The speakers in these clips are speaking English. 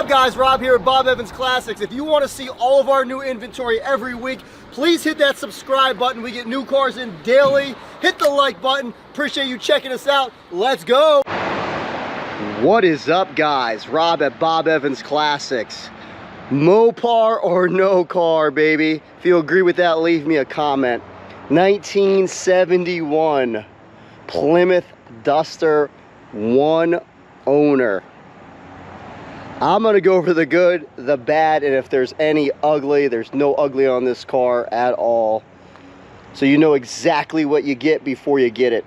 up, guys? Rob here at Bob Evans Classics. If you want to see all of our new inventory every week, please hit that subscribe button. We get new cars in daily. Hit the like button. Appreciate you checking us out. Let's go. What is up, guys? Rob at Bob Evans Classics. Mopar or no car, baby? If you agree with that, leave me a comment. 1971 Plymouth Duster, one owner. I'm gonna go over the good, the bad, and if there's any ugly. There's no ugly on this car at all, so you know exactly what you get before you get it.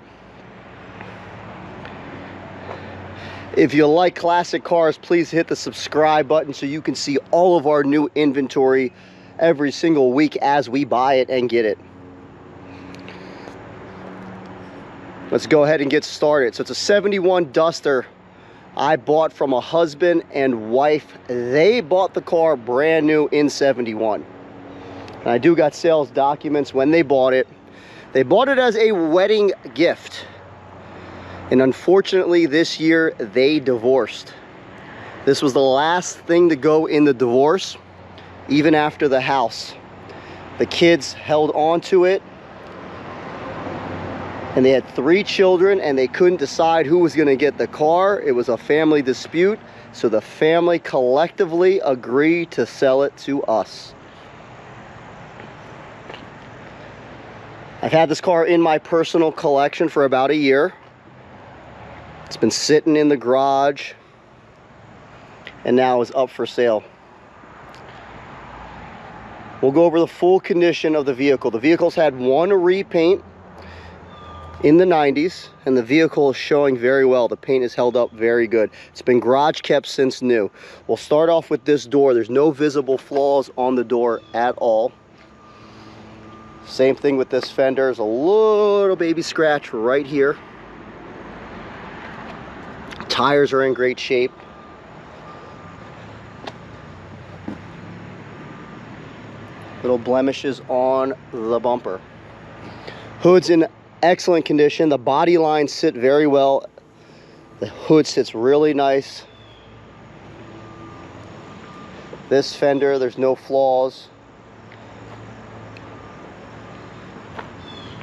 If you like classic cars, please hit the subscribe button so you can see all of our new inventory every single week as we buy it and get it. Let's go ahead and get started. So it's a 71 Duster I bought from a husband and wife. They bought the car brand new in 71. And I do got sales documents when they bought it. They bought it as a wedding gift. And unfortunately this year they divorced. This was the last thing to go in the divorce, even after the house. The kids held on to it. And they had 3 children and they couldn't decide who was going to get the car. It was a family dispute, so the family collectively agreed to sell it to us. I've had this car in my personal collection for about a year. It's been sitting in the garage and now is up for sale. We'll go over the full condition of the vehicle. The vehicle's had one repaint in the 90s, and the vehicle is showing very well. The paint is held up very good. It's been garage kept since new. We'll start off with this door. There's no visible flaws on the door at all. Same thing with this fender. There's a little baby scratch right here. Tires are in great shape. Little blemishes on the bumper. Hood's in excellent condition. The body lines sit very well. The hood sits really nice. This fender, there's no flaws.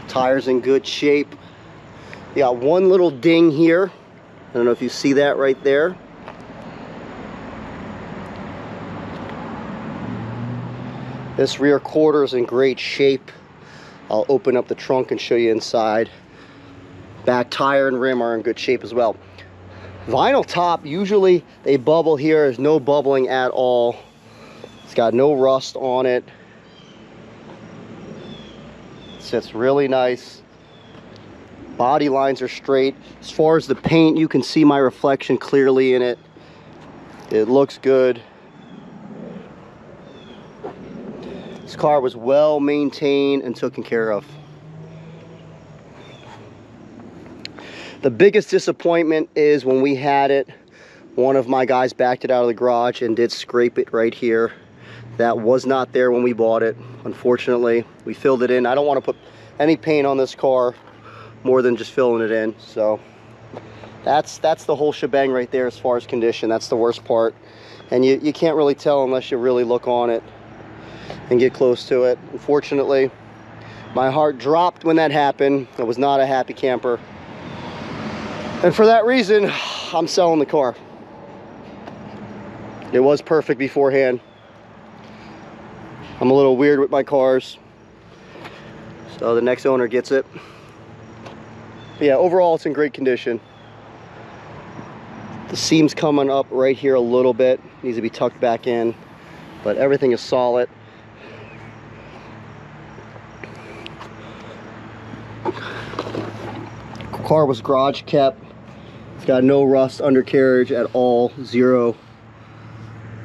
Tires in good shape. You got one little ding here. I don't know if you see that right there. This rear quarter is in great shape. I'll open up the trunk and show you inside. Back tire and rim are in good shape as well. Vinyl top, usually they bubble here. There's no bubbling at all. It's got no rust on it. It sits really nice. Body lines are straight. As far as the paint, you can see my reflection clearly in it. It looks good. This car was well maintained and taken care of. The biggest disappointment is when we had it, one of my guys backed it out of the garage and did scrape it right here. That was not there when we bought it. Unfortunately, we filled it in. I don't want to put any paint on this car more than just filling it in. So that's the whole shebang right there as far as condition. That's the worst part. And you can't really tell unless you really look on it and get close to it. Unfortunately, my heart dropped when that happened. I was not a happy camper. And for that reason, I'm selling the car. It was perfect beforehand. I'm a little weird with my cars, so the next owner gets it. But yeah, overall it's in great condition. The seam's coming up right here a little bit. Needs to be tucked back in, but everything is solid. Car was garage kept. It's got no rust undercarriage at all, zero.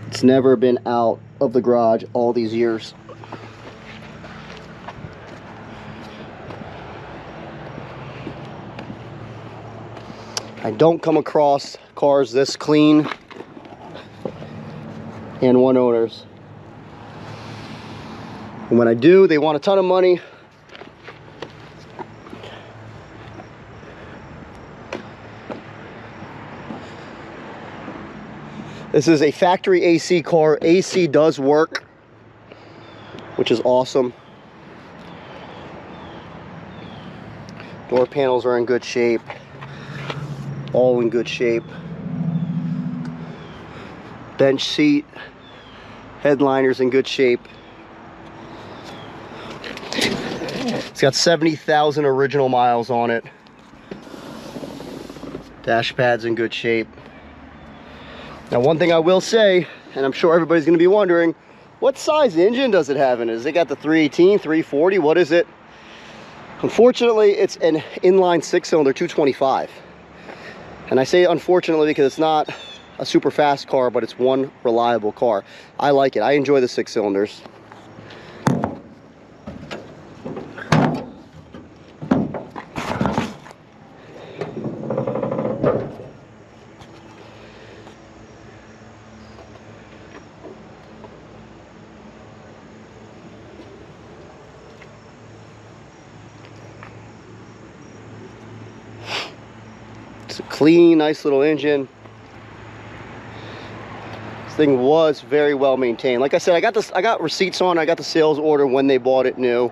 It's never been out of the garage all these years. I don't come across cars this clean and one owners. And when I do, they want a ton of money. This is a factory AC car. AC does work, which is awesome. Door panels are in good shape. All in good shape. Bench seat, headliner's in good shape. It's got 70,000 original miles on it. Dash pad's in good shape. Now, one thing I will say, and I'm sure everybody's going to be wondering, what size engine does it have in it? Has it got the 318, 340? What is it? Unfortunately, it's an inline six-cylinder 225. And I say unfortunately because it's not a super fast car, but it's one reliable car. I like it. I enjoy the six cylinders. It's a clean, nice little engine. Thing was very well maintained. Like I said, I got receipts on it. I got the sales order when they bought it new.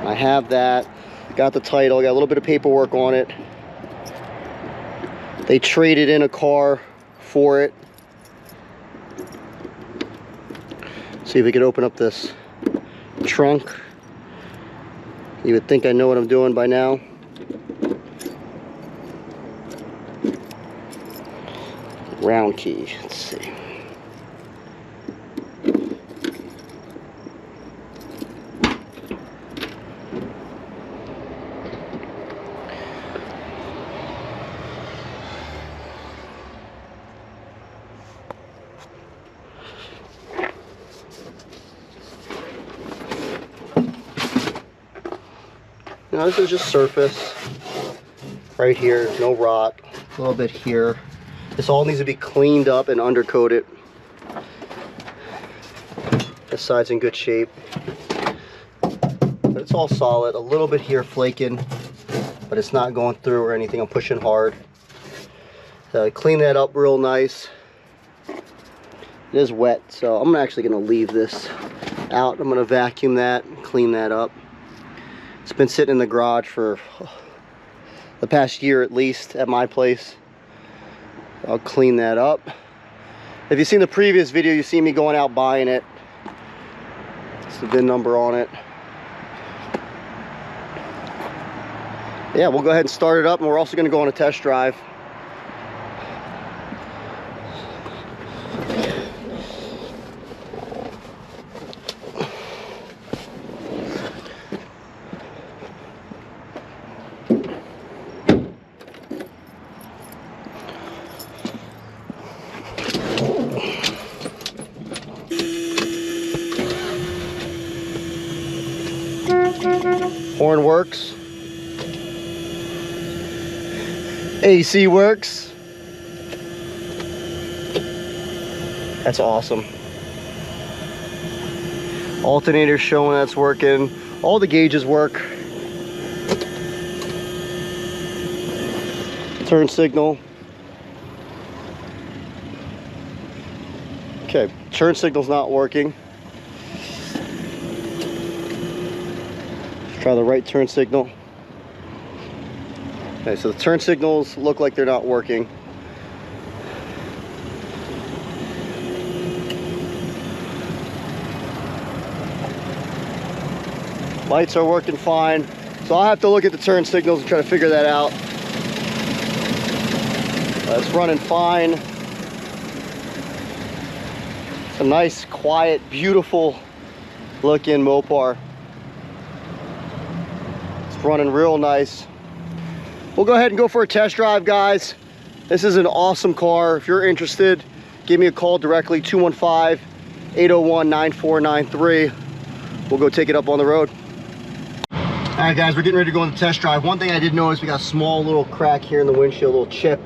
I have that. Got the title. Got a little bit of paperwork on it. They traded in a car for it. See if we could open up this trunk. You would think I know what I'm doing by now. Round key. Let's see. Now this is just surface right here. No rot. A little bit here. This all needs to be cleaned up and undercoated. This side's in good shape, but it's all solid. A little bit here flaking, but it's not going through or anything. I'm pushing hard. Clean that up real nice. It is wet, so I'm actually going to leave this out. I'm going to vacuum that and clean that up. It's been sitting in the garage for the past year at least at my place. I'll clean that up. If you've seen the previous video, you see me going out buying it. It's the VIN number on it. Yeah, we'll go ahead and start it up, and we're also going to go on a test drive. Horn works. AC works. That's awesome. Alternator showing that's working. All the gauges work. Turn signal. Okay, turn signal's not working. Try the right turn signal. Okay, so the turn signals look like they're not working. Lights are working fine. So I'll have to look at the turn signals and try to figure that out. It's running fine. It's a nice, quiet, beautiful looking Mopar. Running real nice. We'll go ahead and go for a test drive, guys. This is an awesome car. If you're interested, give me a call directly, 215-801-9493. We'll go take it up on the road. All right, guys, we're getting ready to go on the test drive. One thing I did notice, we got a small little crack here in the windshield, a little chip.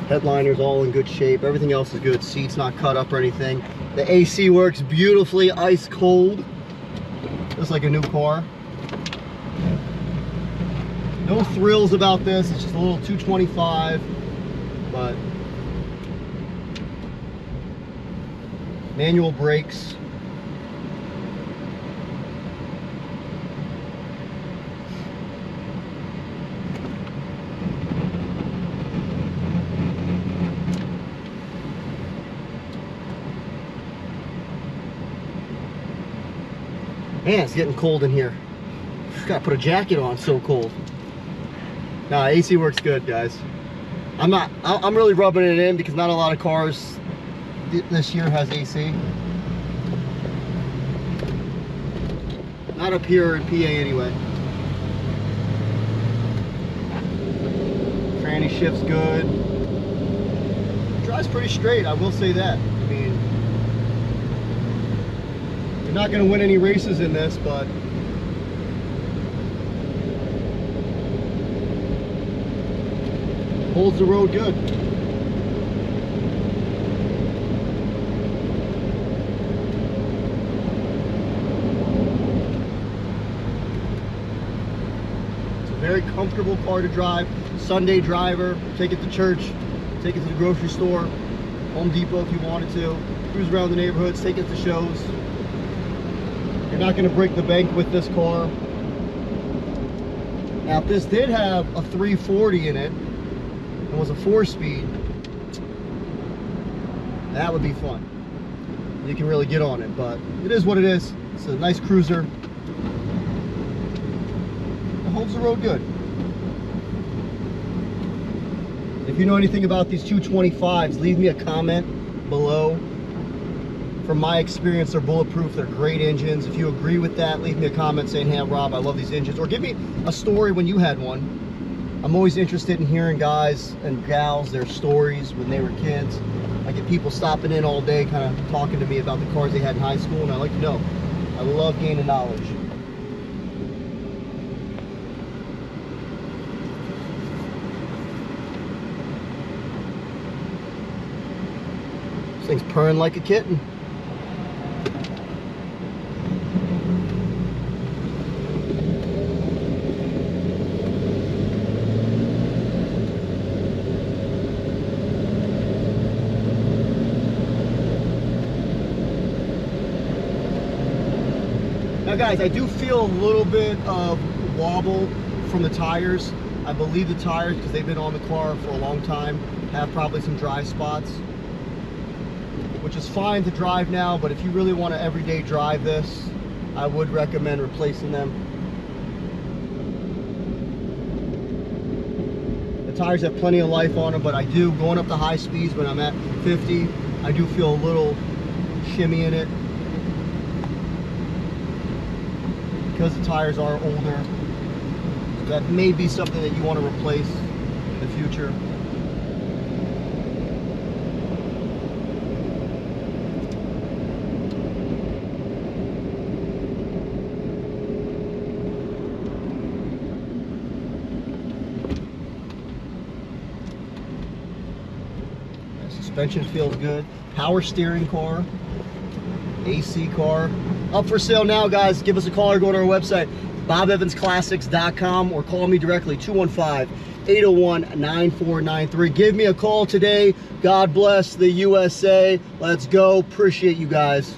Headliner's all in good shape. Everything else is good. Seat's not cut up or anything. The AC works beautifully, ice cold. Just like a new car. No thrills about this. It's just a little 225. but manual brakes. Man, it's getting cold in here. Gotta put a jacket on, so cold. Nah, AC works good, guys. I'm really rubbing it in because not a lot of cars this year has AC. Not up here in PA anyway. Tranny shift's good. Drives pretty straight, I will say that. I mean, you're not gonna win any races in this, but holds the road good. It's a very comfortable car to drive. Sunday driver, take it to church, take it to the grocery store, Home Depot if you wanted to, cruise around the neighborhoods, take it to shows. You're not going to break the bank with this car. Now if this did have a 340 in it, and was a 4-speed, that would be fun. You can really get on it, but it is what it is. It's a nice cruiser. It holds the road good. If you know anything about these 225s, leave me a comment below. From my experience, they're bulletproof. They're great engines. If you agree with that, leave me a comment saying, hey, Rob, I love these engines. Or give me a story when you had one. I'm always interested in hearing guys and gals, their stories when they were kids. I get people stopping in all day kind of talking to me about the cars they had in high school, and I like to know. I love gaining knowledge. This thing's purring like a kitten. Now guys, I do feel a little bit of wobble from the tires. I believe the tires, because they've been on the car for a long time, have probably some dry spots, which is fine to drive now, but if you really want to everyday drive this, I would recommend replacing them. The tires have plenty of life on them, but I do, going up to high speeds when I'm at 50, I do feel a little shimmy in it. Because the tires are older, so that may be something that you want to replace in the future. The suspension feels good. Power steering car. AC car. Up for sale now, guys. Give us a call or go to our website, bobevansclassics.com, or call me directly, 215-801-9493. Give me a call today. God bless the USA. Let's go. Appreciate you guys.